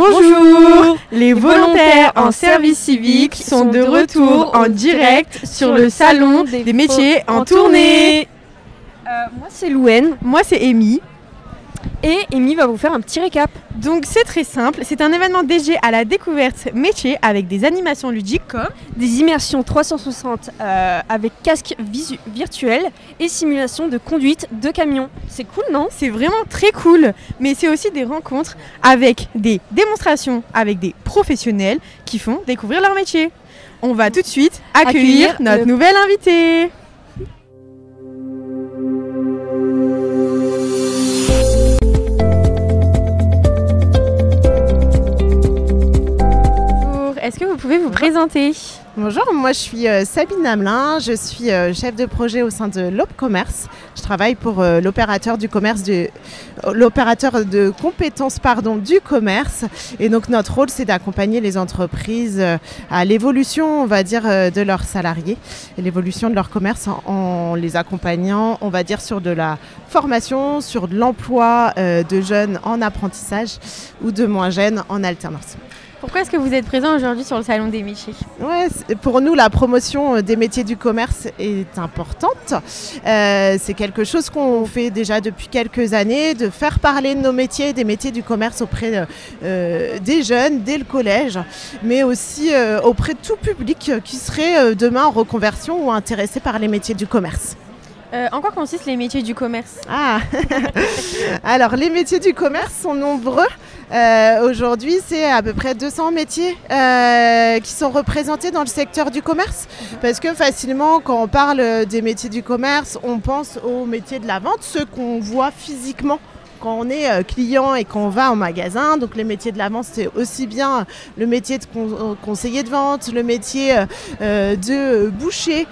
Bonjour. Les volontaires en service civique sont de retour en direct sur le salon des métiers en tournée. Moi c'est Louane. Moi c'est Amy. Et Amy va vous faire un petit récap. Donc c'est très simple, c'est un événement dédié à la découverte métier avec des animations ludiques comme des immersions 360 avec casque virtuel et simulation de conduite de camion. C'est cool, non? C'est vraiment très cool, mais c'est aussi des rencontres avec des démonstrations avec des professionnels qui font découvrir leur métier. On va tout de suite accueillir notre nouvelle invitée. Est-ce que vous pouvez vous présenter? Bonjour, moi je suis Sabine Hamelin, je suis chef de projet au sein de l'Opcommerce. Je travaille pour l'opérateur du commerce, l'opérateur de compétences du commerce. Et donc notre rôle c'est d'accompagner les entreprises à l'évolution, on va dire, de leurs salariés et l'évolution de leur commerce en les accompagnant, on va dire, sur de la formation, sur de l'emploi de jeunes en apprentissage ou de moins jeunes en alternance. Pourquoi est-ce que vous êtes présent aujourd'hui sur le Salon des métiers? Pour nous, la promotion des métiers du commerce est importante. C'est quelque chose qu'on fait déjà depuis quelques années, de faire parler de nos métiers, des métiers du commerce auprès des jeunes, dès le collège, mais aussi auprès de tout public qui serait demain en reconversion ou intéressé par les métiers du commerce. En quoi consistent les métiers du commerce? Alors, les métiers du commerce sont nombreux. Aujourd'hui, c'est à peu près 200 métiers qui sont représentés dans le secteur du commerce. Parce que facilement, quand on parle des métiers du commerce, on pense aux métiers de la vente, ceux qu'on voit physiquement quand on est client et qu'on va en magasin. Donc les métiers de la vente, c'est aussi bien le métier de conseiller de vente, le métier de boucher,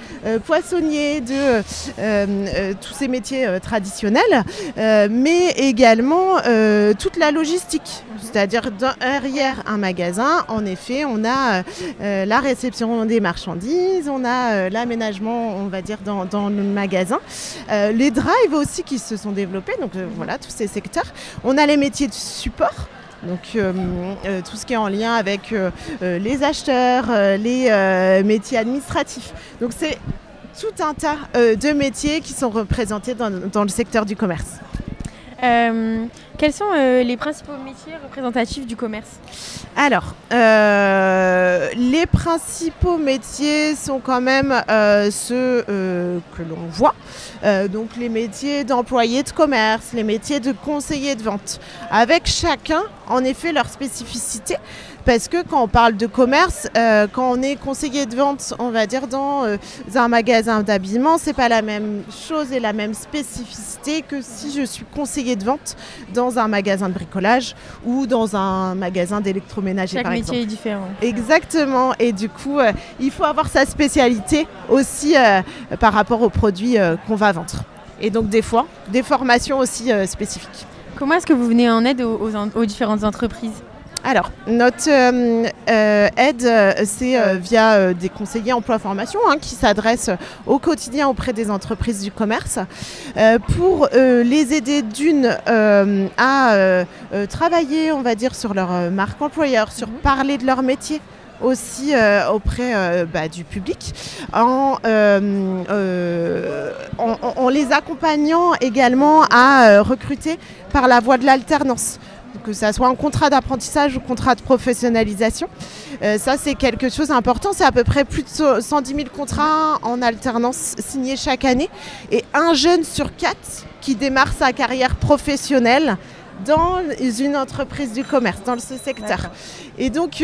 poissonnier, de tous ces métiers traditionnels, mais également toute la logistique. C'est-à-dire derrière un magasin, en effet, on a la réception des marchandises, on a l'aménagement, on va dire, dans le magasin, les drives aussi qui se sont développés, donc voilà, tous ces secteurs. On a les métiers de support, donc tout ce qui est en lien avec les acheteurs, les métiers administratifs. Donc c'est tout un tas de métiers qui sont représentés dans le secteur du commerce. Quels sont les principaux métiers représentatifs du commerce? Alors, les principaux métiers sont quand même ceux que l'on voit. Donc les métiers d'employés de commerce, les métiers de conseillers de vente, avec chacun en effet leur spécificité. Parce que quand on parle de commerce, quand on est conseiller de vente, on va dire dans un magasin d'habillement, c'est pas la même chose et la même spécificité que si je suis conseiller de vente dans un magasin de bricolage ou dans un magasin d'électroménager, par exemple. Chaque métier est différent. Exactement. Et du coup, il faut avoir sa spécialité aussi par rapport aux produits qu'on va vendre. Et donc des fois, des formations aussi spécifiques. Comment est-ce que vous venez en aide aux différentes entreprises? Alors, notre aide, c'est via des conseillers emploi-formation qui s'adressent au quotidien auprès des entreprises du commerce pour les aider à travailler, on va dire, sur leur marque employeur, sur parler de leur métier aussi auprès du public, en les accompagnant également à recruter par la voie de l'alternance. Que ça soit un contrat d'apprentissage ou contrat de professionnalisation. Ça, c'est quelque chose d'important. C'est à peu près plus de 110 000 contrats en alternance signés chaque année. Et un jeune sur 4 qui démarre sa carrière professionnelle dans une entreprise du commerce, dans ce secteur. D'accord. Et donc,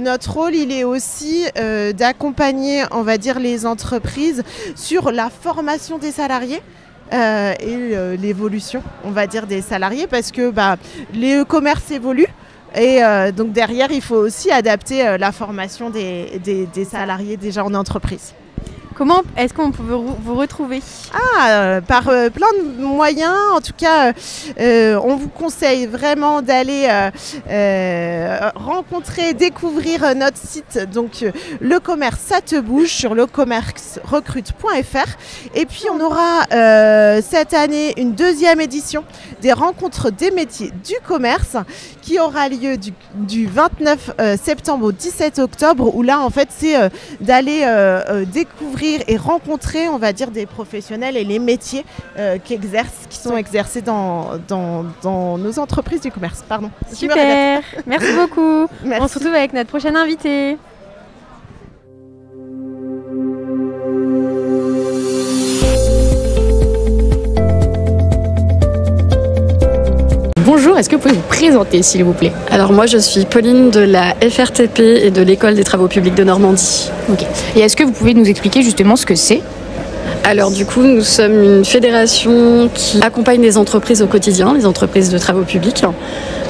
notre rôle, il est aussi d'accompagner, on va dire, les entreprises sur la formation des salariés. Et l'évolution, on va dire, des salariés, parce que les commerces évoluent et donc derrière il faut aussi adapter la formation des salariés déjà en entreprise. Comment est-ce qu'on peut vous retrouver? Par plein de moyens. En tout cas, on vous conseille vraiment d'aller rencontrer, découvrir notre site. Donc, le commerce, ça te bouge sur lecommercerecrute.fr. Et puis, on aura cette année une deuxième édition des rencontres des métiers du commerce qui aura lieu du 29 septembre au 17 octobre, où là en fait c'est d'aller découvrir et rencontrer, on va dire, des professionnels et les métiers qui sont exercés dans nos entreprises du commerce. Pardon. Super, merci beaucoup. Merci. On se retrouve avec notre prochaine invitée. Bonjour, est-ce que vous pouvez vous présenter s'il vous plaît? Alors moi je suis Pauline de la FRTP et de l'École des Travaux Publics de Normandie. Ok. Et est-ce que vous pouvez nous expliquer justement ce que c'est? Alors du coup nous sommes une fédération qui accompagne les entreprises au quotidien, les entreprises de travaux publics.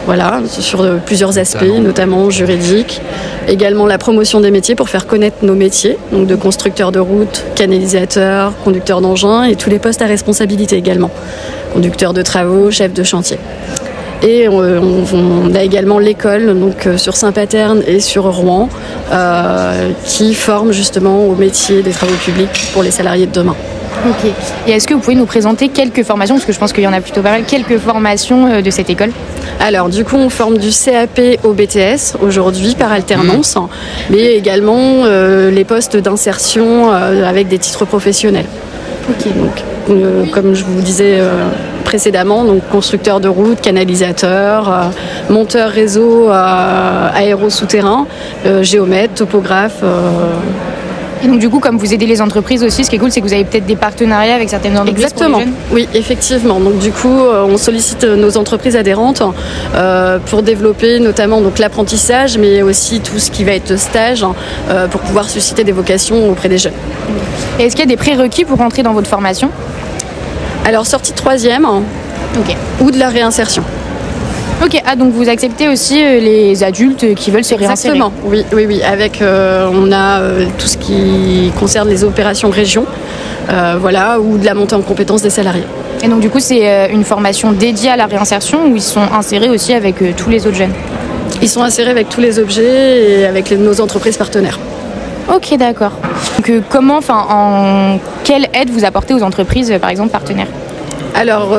Voilà, sur plusieurs aspects, notamment juridiques, également la promotion des métiers pour faire connaître nos métiers, donc de constructeurs de routes, canalisateurs, conducteurs d'engins et tous les postes à responsabilité également, conducteurs de travaux, chefs de chantier. Et on a également l'école donc sur Saint-Paterne et sur Rouen qui forme justement au métier des travaux publics pour les salariés de demain. Ok. Et est-ce que vous pouvez nous présenter quelques formations, parce que je pense qu'il y en a plutôt pas mal, quelques formations de cette école? Alors du coup on forme du CAP au BTS aujourd'hui par alternance, mais également les postes d'insertion avec des titres professionnels. Ok. Donc comme je vous disais précédemment, donc constructeur de routes, canalisateur, monteur réseau aéro-souterrain, géomètre, topographe. Et donc du coup, comme vous aidez les entreprises aussi, ce qui est cool, c'est que vous avez peut-être des partenariats avec certaines entreprises. Exactement. Pour les jeunes. Oui, effectivement. Donc du coup, on sollicite nos entreprises adhérentes pour développer notamment donc l'apprentissage, mais aussi tout ce qui va être stage pour pouvoir susciter des vocations auprès des jeunes. Et est-ce qu'il y a des prérequis pour rentrer dans votre formation? Alors sortie de 3e Ok. ou de la réinsertion. Ok, donc vous acceptez aussi les adultes qui veulent se réinsérer? Exactement, oui. Avec, on a tout ce qui concerne les opérations région, voilà, ou de la montée en compétences des salariés. Et donc du coup, c'est une formation dédiée à la réinsertion où ils sont insérés aussi avec tous les autres jeunes? Ils sont insérés avec tous les objets et avec nos entreprises partenaires. Ok, d'accord. Donc quelle aide vous apportez aux entreprises, par exemple, partenaires? Alors,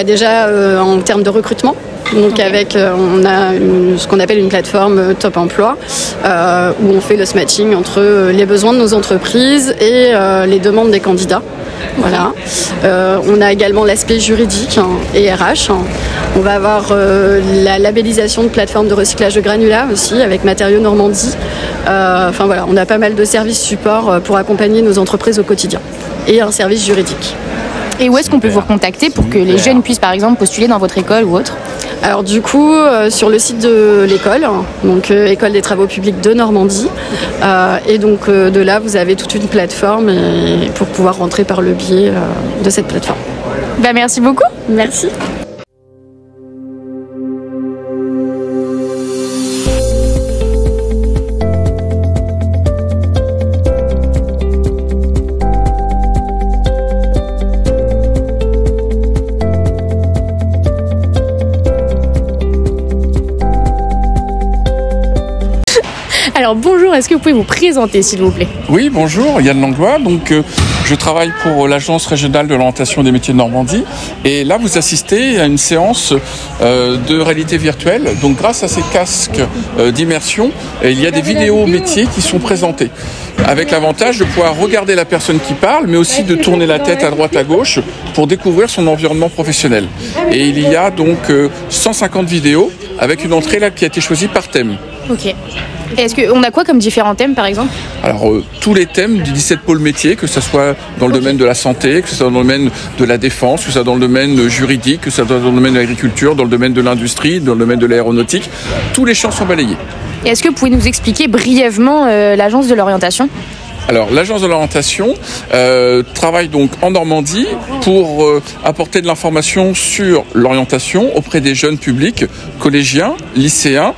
déjà, en termes de recrutement. Donc on a ce qu'on appelle une plateforme Top Emploi où on fait le matching entre les besoins de nos entreprises et les demandes des candidats. Voilà. On a également l'aspect juridique et RH. On va avoir la labellisation de plateforme de recyclage de granulats aussi avec Matériaux Normandie. Voilà, on a pas mal de services support pour accompagner nos entreprises au quotidien et un service juridique. Et où est-ce qu'on peut vous recontacter pour que les jeunes puissent par exemple postuler dans votre école ou autre? Alors du coup, sur le site de l'école, donc École des Travaux Publics de Normandie, et donc de là vous avez toute une plateforme pour pouvoir rentrer par le biais de cette plateforme. Merci beaucoup. Merci. Alors bonjour, est-ce que vous pouvez vous présenter s'il vous plaît? Oui, bonjour, Yann Langlois. Donc, je travaille pour l'Agence régionale de l'orientation des métiers de Normandie. Et là, vous assistez à une séance de réalité virtuelle. Donc, grâce à ces casques d'immersion, il y a des vidéos métiers qui sont présentées. Avec l'avantage de pouvoir regarder la personne qui parle, mais aussi de tourner la tête à droite à gauche pour découvrir son environnement professionnel. Et il y a donc 150 vidéos avec une entrée là qui a été choisie par thème. Ok. Et est-ce qu'on a quoi comme différents thèmes par exemple? Alors tous les thèmes du 17 pôles métiers, que ce soit dans le domaine de la santé, que ce soit dans le domaine de la défense, que ce soit dans le domaine juridique, que ce soit dans le domaine de l'agriculture, dans le domaine de l'industrie, dans le domaine de l'aéronautique, tous les champs sont balayés. Et est-ce que vous pouvez nous expliquer brièvement l'agence de l'orientation? Alors, l'agence de l'orientation travaille donc en Normandie pour apporter de l'information sur l'orientation auprès des jeunes publics, collégiens, lycéens,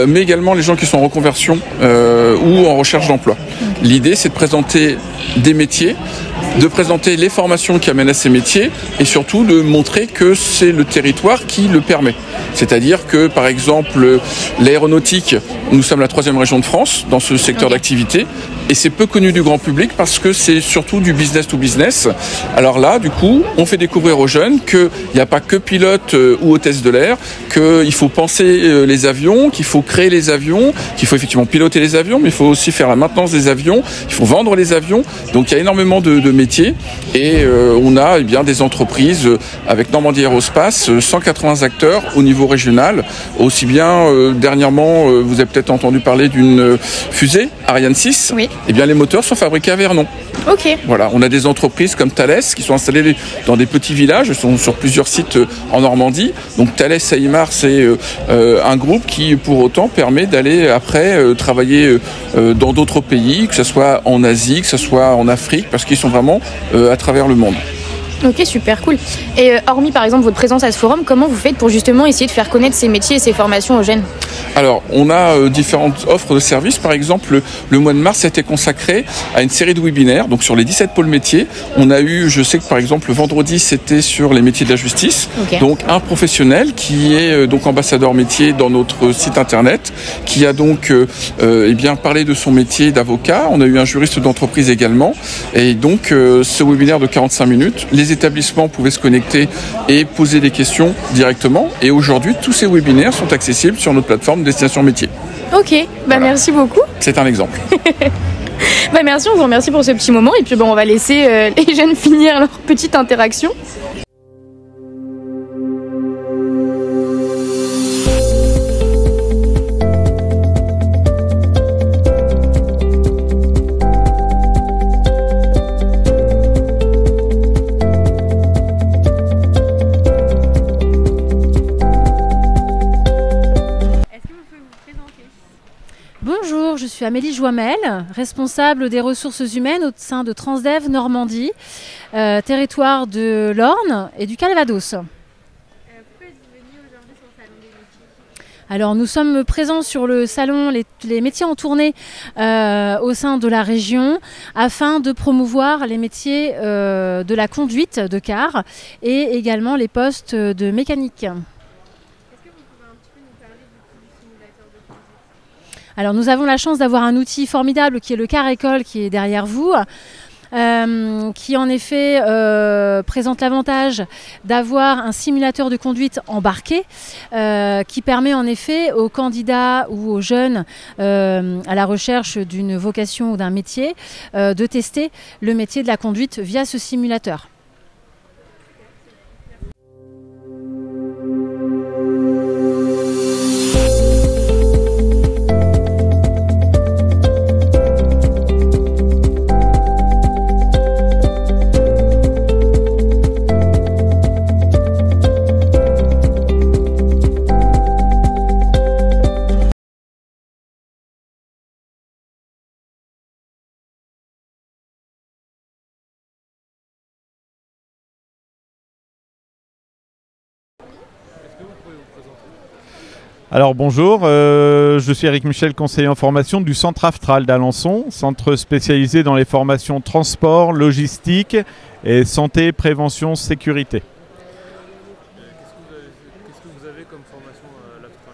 mais également les gens qui sont en reconversion ou en recherche d'emploi. L'idée, c'est de présenter des métiers, de présenter les formations qui amènent à ces métiers et surtout de montrer que c'est le territoire qui le permet. C'est-à-dire que, par exemple, l'aéronautique, nous sommes la 3e région de France dans ce secteur d'activité et c'est peu connu du grand public parce que c'est surtout du business to business. Alors là, du coup, on fait découvrir aux jeunes qu'il n'y a pas que pilote ou hôtesse de l'air, qu'il faut penser les avions, qu'il faut créer les avions, qu'il faut effectivement piloter les avions, mais il faut aussi faire la maintenance des avions, il faut vendre les avions. Donc il y a énormément de métiers et on a bien des entreprises avec Normandie Aerospace, 180 acteurs au niveau régional, aussi bien dernièrement, vous avez peut-être entendu parler d'une fusée Ariane 6, oui. Et bien les moteurs sont fabriqués à Vernon. Ok. Voilà, on a des entreprises comme Thales qui sont installées dans des petits villages, elles sont sur plusieurs sites en Normandie. Donc Thales Aimar, c'est un groupe qui pour autant permet d'aller après travailler dans d'autres pays, que ce soit en Asie, que ce soit en Afrique, parce qu'ils sont vraiment à travers le monde. Ok, super cool. Et hormis par exemple votre présence à ce forum, comment vous faites pour justement essayer de faire connaître ces métiers et ces formations aux jeunes? Alors, on a différentes offres de services. Par exemple, le mois de mars a été consacré à une série de webinaires, donc sur les 17 pôles métiers. On a eu, je sais que par exemple, le vendredi, c'était sur les métiers de la justice. Okay. Donc, un professionnel qui est donc ambassadeur métier dans notre site internet, qui a donc eh bien, parlé de son métier d'avocat. On a eu un juriste d'entreprise également. Et donc, ce webinaire de 45 minutes, les établissements pouvaient se connecter et poser des questions directement. Et aujourd'hui, tous ces webinaires sont accessibles sur notre plateforme Destination Métier. Ok, bah voilà. Merci beaucoup. C'est un exemple. Bah merci, on vous remercie pour ce petit moment. Et puis on va laisser les jeunes finir leur petite interaction. Bonjour, je suis Amélie Joimel, responsable des ressources humaines au sein de Transdev Normandie, territoire de l'Orne et du Calvados. Pourquoi êtes-vous venue aujourd'hui sur le salon des métiers ? Alors nous sommes présents sur le salon les métiers en tournée au sein de la région afin de promouvoir les métiers de la conduite de car et également les postes de mécanique. Alors nous avons la chance d'avoir un outil formidable qui est le Car École qui est derrière vous, qui en effet présente l'avantage d'avoir un simulateur de conduite embarqué qui permet en effet aux candidats ou aux jeunes à la recherche d'une vocation ou d'un métier de tester le métier de la conduite via ce simulateur. Alors bonjour, je suis Eric Michel, conseiller en formation du Centre Aftral d'Alençon, centre spécialisé dans les formations transport, logistique et santé, prévention, sécurité. Qu'est-ce que vous avez comme formation à l'Aftral ?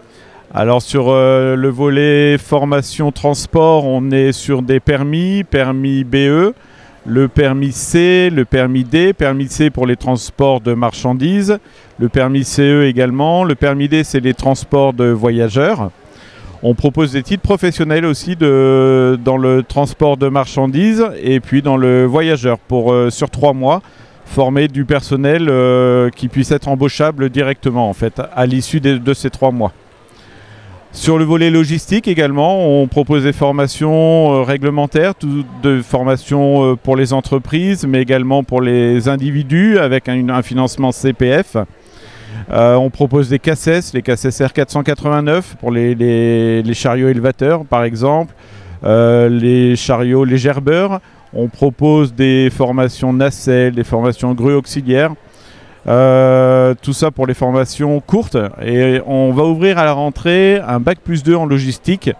Alors sur le volet formation transport, on est sur des permis BE, le permis C, le permis D, permis C pour les transports de marchandises, le permis CE également, le permis D c'est les transports de voyageurs. On propose des titres professionnels aussi dans le transport de marchandises et puis dans le voyageur pour sur 3 mois former du personnel qui puisse être embauchable directement en fait à l'issue de ces 3 mois. Sur le volet logistique également, on propose des formations réglementaires, de formations pour les entreprises, mais également pour les individus avec un financement CPF. On propose des CACES, les CACES R489 pour les chariots élevateurs par exemple, les chariots les gerbeurs. On propose des formations nacelles, des formations grues auxiliaires. Tout ça pour les formations courtes et on va ouvrir à la rentrée un bac+2 en logistique,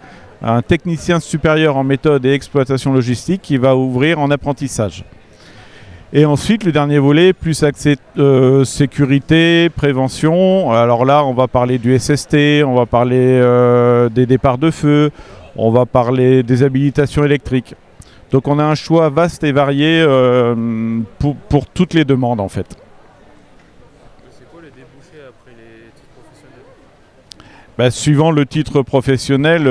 un technicien supérieur en méthode et exploitation logistique qui va ouvrir en apprentissage. Et ensuite le dernier volet plus accès sécurité, prévention. Alors là on va parler du SST, on va parler des départs de feu, on va parler des habilitations électriques. Donc on a un choix vaste et varié pour toutes les demandes en fait. C'est quoi les débouchés après les titres professionnels? Suivant le titre professionnel,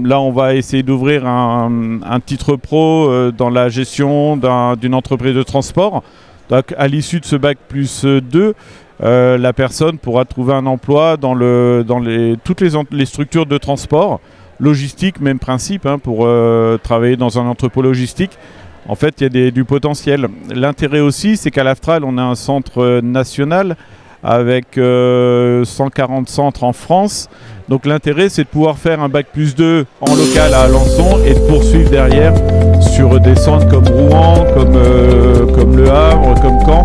là on va essayer d'ouvrir un titre pro dans la gestion d'une entreprise de transport. Donc à l'issue de ce bac plus 2, la personne pourra trouver un emploi dans toutes les structures de transport, logistique, même principe, pour travailler dans un entrepôt logistique. En fait, il y a du potentiel. L'intérêt aussi, c'est qu'à l'Aftral, on a un centre national avec 140 centres en France. Donc l'intérêt, c'est de pouvoir faire un bac plus 2 en local à Alençon et de poursuivre derrière sur des centres comme Rouen, comme Le Havre, comme Caen,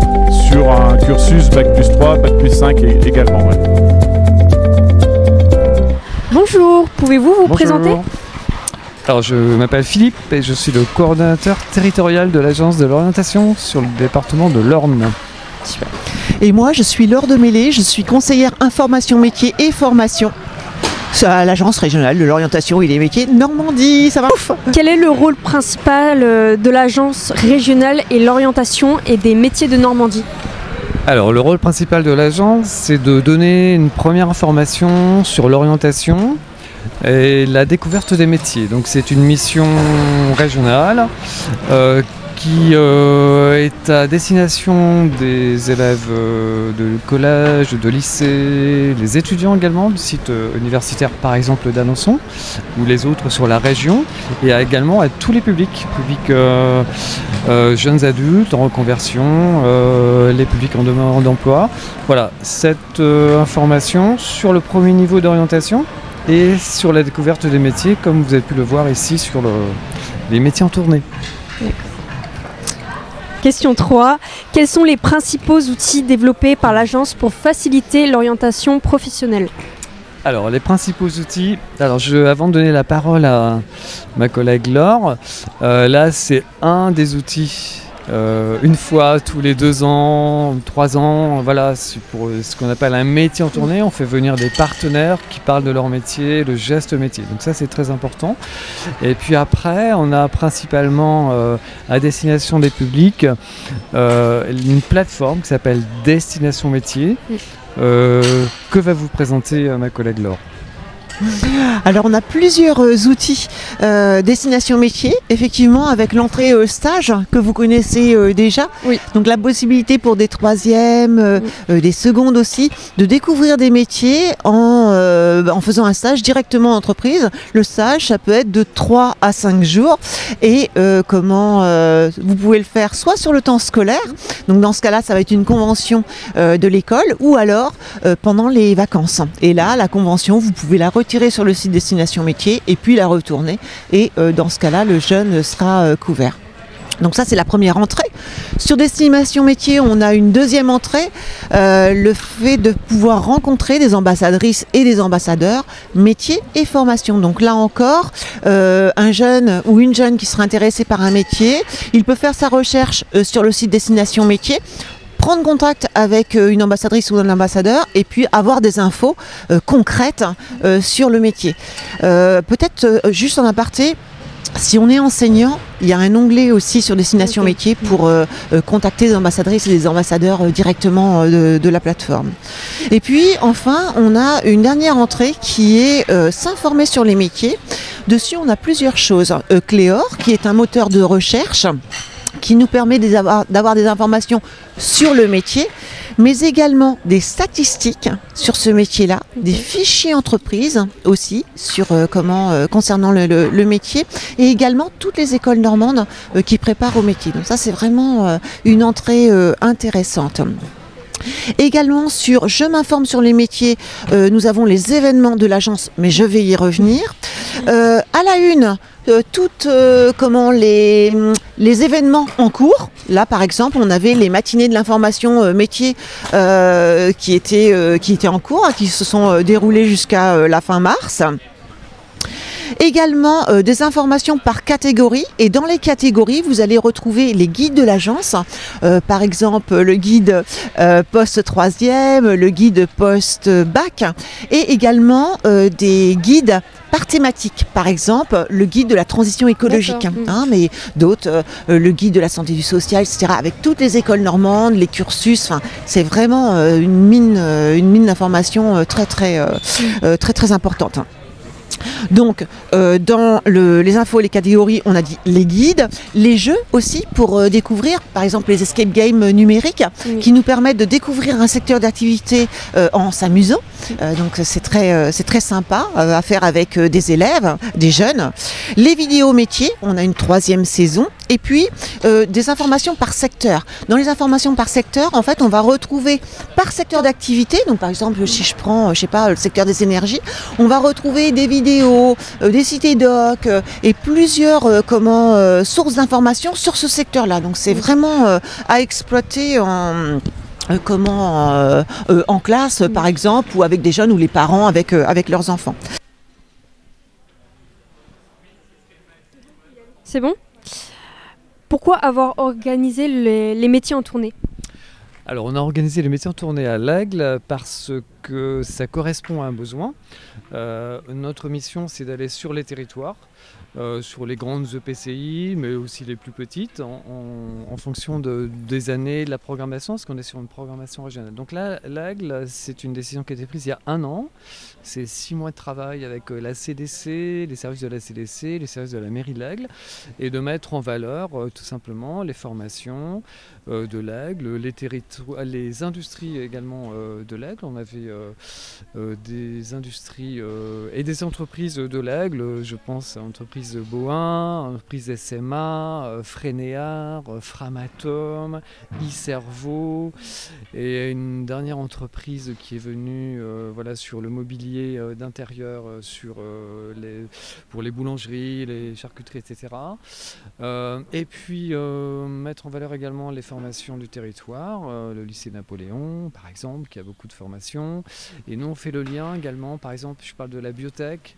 sur un cursus bac plus 3, bac plus 5 également. Ouais. Bonjour, pouvez-vous vous présenter? Alors je m'appelle Philippe et je suis le coordonnateur territorial de l'agence de l'orientation sur le département de l'Orne. Super. Et moi je suis Laure de Mêlée, je suis conseillère information métiers et formation à l'agence régionale de l'orientation et des métiers Normandie. Ça va ouf. Quel est le rôle principal de l'agence régionale et l'orientation et des métiers de Normandie? Alors le rôle principal de l'agence, c'est de donner une première information sur l'orientation et la découverte des métiers. Donc c'est une mission régionale qui est à destination des élèves de collège, de lycée, les étudiants également du site universitaire par exemple d'Alençon ou les autres sur la région, et également à tous les publics, jeunes adultes en reconversion, les publics en demande d'emploi. Voilà, cette information sur le premier niveau d'orientation et sur la découverte des métiers, comme vous avez pu le voir ici sur les métiers en tournée. Question 3. Quels sont les principaux outils développés par l'agence pour faciliter l'orientation professionnelle? Alors, les principaux outils... avant de donner la parole à ma collègue Laure, là, c'est un des outils. Une fois tous les 2 ans, 3 ans, voilà, c'est pour ce qu'on appelle un métier en tournée. On fait venir des partenaires qui parlent de leur métier, le geste métier. Donc ça, c'est très important. Et puis après, on a principalement à destination des publics une plateforme qui s'appelle Destination Métier, que va vous présenter ma collègue Laure. Alors on a plusieurs outils destination métier, effectivement, avec l'entrée stage que vous connaissez déjà. Oui. Donc la possibilité pour des troisièmes, des secondes aussi, de découvrir des métiers en faisant un stage directement en entreprise. Le stage, ça peut être de 3 à 5 jours et vous pouvez le faire soit sur le temps scolaire, donc dans ce cas-là ça va être une convention de l'école, ou alors pendant les vacances. Et là, la convention, vous pouvez la retirer sur le site Destination Métier et puis la retourner, et dans ce cas-là le jeune sera couvert. Donc ça, c'est la première entrée. Sur Destination Métier, on a une deuxième entrée, le fait de pouvoir rencontrer des ambassadrices et des ambassadeurs métiers et formation. Donc là encore, un jeune ou une jeune qui sera intéressée par un métier, il peut faire sa recherche sur le site Destination Métier, prendre contact avec une ambassadrice ou un ambassadeur et puis avoir des infos concrètes sur le métier. Peut-être juste en aparté, si on est enseignant, il y a un onglet aussi sur Destination Métier pour contacter des ambassadrices et des ambassadeurs directement de la plateforme. Et puis enfin, on a une dernière entrée qui est s'informer sur les métiers. Dessus, on a plusieurs choses. Cléor, qui est un moteur de recherche qui nous permet d'avoir des informations sur le métier, mais également des statistiques sur ce métier-là, des fichiers entreprises aussi sur concernant le métier, et également toutes les écoles normandes qui préparent au métier. Donc ça, c'est vraiment une entrée intéressante. Également sur Je m'informe sur les métiers, nous avons les événements de l'agence, mais je vais y revenir. À la une, les événements en cours. Là, par exemple, on avait les matinées de l'information métier qui étaient en cours, qui se sont déroulées jusqu'à la fin mars. Également des informations par catégorie, et dans les catégories vous allez retrouver les guides de l'agence, par exemple le guide post 3e, le guide post bac, et également des guides par thématique, par exemple le guide de la transition écologique, mais d'autres, le guide de la santé du social, etc., avec toutes les écoles normandes, les cursus, c'est vraiment une mine d'informations très importante. Donc dans les infos et les catégories, on a dit les guides, les jeux aussi pour découvrir par exemple les escape games numériques qui nous permettent de découvrir un secteur d'activité en s'amusant. Donc c'est très sympa à faire avec des élèves, des jeunes. Les vidéos métiers, on a une 3e saison. Et puis des informations par secteur. Dans les informations par secteur, en fait, on va retrouver par secteur d'activité. Donc par exemple, si je prends, le secteur des énergies, on va retrouver des vidéos, des cités doc et plusieurs sources d'informations sur ce secteur-là. Donc c'est vraiment à exploiter en classe par exemple, ou avec des jeunes ou les parents avec leurs enfants. C'est bon ? Pourquoi avoir organisé les métiers en tournée ? Alors on a organisé les métiers en tournée à l'Aigle parce que ça correspond à un besoin. Notre mission, c'est d'aller sur les territoires, sur les grandes EPCI, mais aussi les plus petites, en fonction des années de la programmation, parce qu'on est sur une programmation régionale. Donc là, l'Aigle, c'est une décision qui a été prise il y a 1 an. C'est 6 mois de travail avec la CDC, les services de la CDC, les services de la mairie de l'Aigle, et de mettre en valeur tout simplement les formations de l'Aigle, les industries également de l'Aigle. On avait des industries et des entreprises de l'Aigle, je pense à l'entreprise Boin, l'entreprise SMA, Frénéard, Framatome, iCervo, et une dernière entreprise qui est venue sur le mobilier d'intérieur, pour les boulangeries, les charcuteries, etc. Et puis mettre en valeur également les formations du territoire, le lycée Napoléon par exemple, qui a beaucoup de formations. Et nous on fait le lien également, par exemple je parle de la biotech,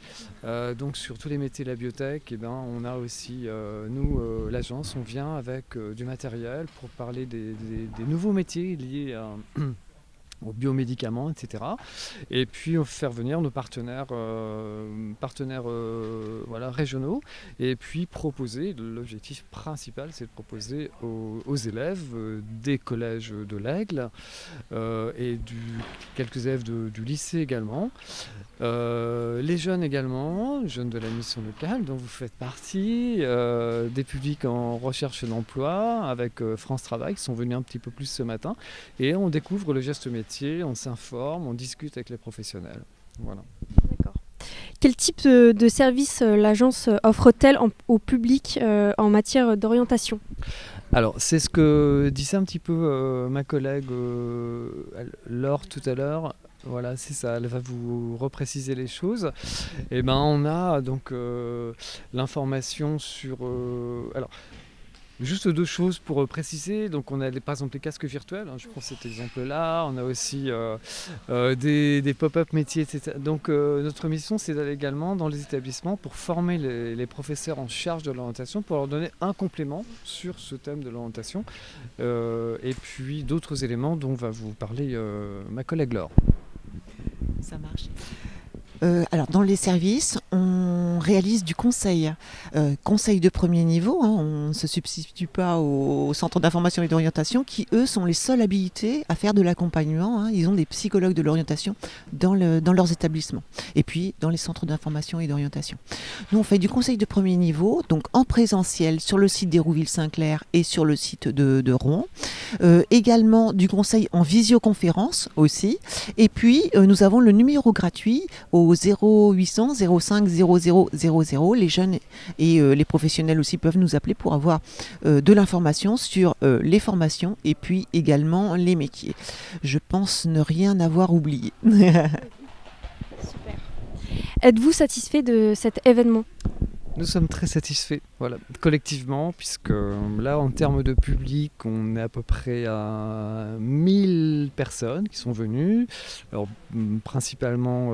donc sur tous les métiers de la biotech, on a aussi, l'agence, on vient avec du matériel pour parler des nouveaux métiers liés à aux biomédicaments, etc. Et puis on faire venir nos partenaires régionaux, et puis proposer, l'objectif principal c'est de proposer aux élèves des collèges de l'Aigle et quelques élèves du lycée également, les jeunes également, jeunes de la mission locale dont vous faites partie, des publics en recherche d'emploi avec France Travail qui sont venus un petit peu plus ce matin, et on découvre le geste métier. On s'informe, on discute avec les professionnels. Voilà. D'accord. Quel type de service l'agence offre-t-elle au public en matière d'orientation ? Alors, c'est ce que disait un petit peu ma collègue Laure tout à l'heure. Voilà, c'est ça, elle va vous repréciser les choses. Et on a donc l'information sur... Juste 2 choses pour préciser. Donc on a par exemple les casques virtuels, je prends cet exemple-là. On a aussi des pop-up métiers, etc. Donc notre mission, c'est d'aller également dans les établissements pour former les professeurs en charge de l'orientation, pour leur donner un complément sur ce thème de l'orientation. Et puis d'autres éléments dont va vous parler ma collègue Laure. Ça marche. Alors dans les services, on réalise du conseil de premier niveau, on ne se substitue pas aux centres d'information et d'orientation qui eux sont les seuls habilités à faire de l'accompagnement, ils ont des psychologues de l'orientation dans leurs établissements et puis dans les centres d'information et d'orientation. Nous on fait du conseil de premier niveau, donc en présentiel sur le site d'Hérouville-Saint-Clair et sur le site de Rouen, également du conseil en visioconférence aussi, et puis nous avons le numéro gratuit au 0800 05 00 00. Les jeunes et les professionnels aussi peuvent nous appeler pour avoir de l'information sur les formations et puis également les métiers. Je pense ne rien avoir oublié. Super. Êtes-vous satisfait de cet événement ? Nous sommes très satisfaits, voilà, collectivement, puisque là, en termes de public, on est à peu près à 1000 personnes qui sont venues. Alors, principalement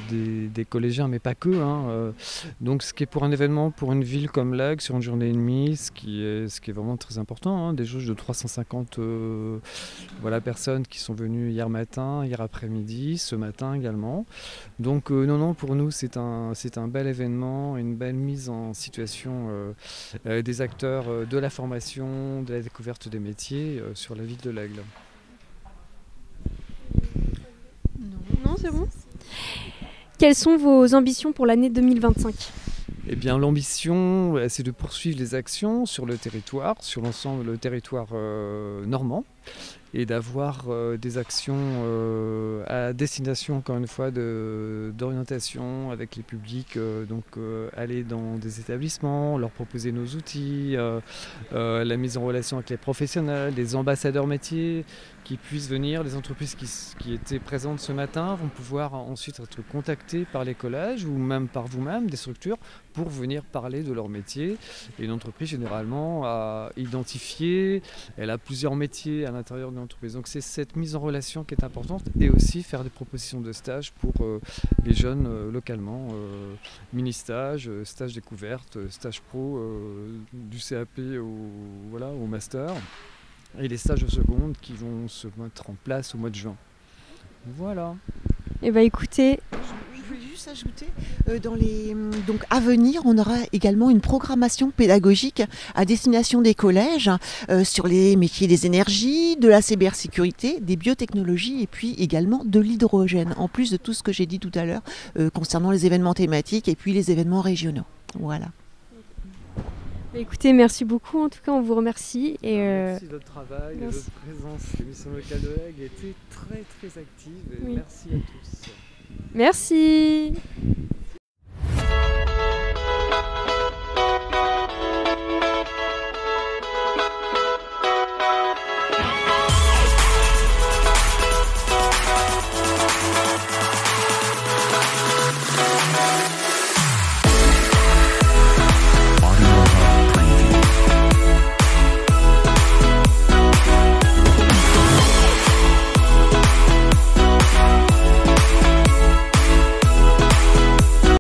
des collégiens, mais pas que. Donc, ce qui est pour un événement, pour une ville comme Lagnes, sur une journée et demie, ce qui est vraiment très important. Des jauges de 350 personnes qui sont venues hier matin, hier après-midi, ce matin également. Donc, non, pour nous, c'est un bel événement, une belle mise en situation des acteurs de la formation, de la découverte des métiers sur la ville de l'Aigle. Non, c'est bon. Quelles sont vos ambitions pour l'année 2025 ? Eh bien, l'ambition, c'est de poursuivre les actions sur le territoire, sur l'ensemble du territoire normand, et d'avoir des actions à destination, encore une fois, d'orientation avec les publics, aller dans des établissements, leur proposer nos outils, la mise en relation avec les professionnels, les ambassadeurs métiers qui puissent venir, les entreprises qui étaient présentes ce matin vont pouvoir ensuite être contactées par les collèges ou même par vous-même, des structures, pour venir parler de leur métier. Et une entreprise, généralement, a identifié, elle a plusieurs métiers à l'intérieur de l'entreprise. Donc c'est cette mise en relation qui est importante, et aussi faire des propositions de stage pour les jeunes localement, mini-stage, stage découverte, stage pro, du CAP au master, et les stages de seconde qui vont se mettre en place au mois de juin. Voilà. Eh bien écoutez... Je voulais juste ajouter, donc à venir, on aura également une programmation pédagogique à destination des collèges sur les métiers des énergies, de la cybersécurité, des biotechnologies et puis également de l'hydrogène, en plus de tout ce que j'ai dit tout à l'heure concernant les événements thématiques et puis les événements régionaux. Voilà. Écoutez, merci beaucoup, en tout cas on vous remercie. Merci de votre travail, de votre présence. L'émission locale de l'Aigle était très très active, et merci à tous. Merci.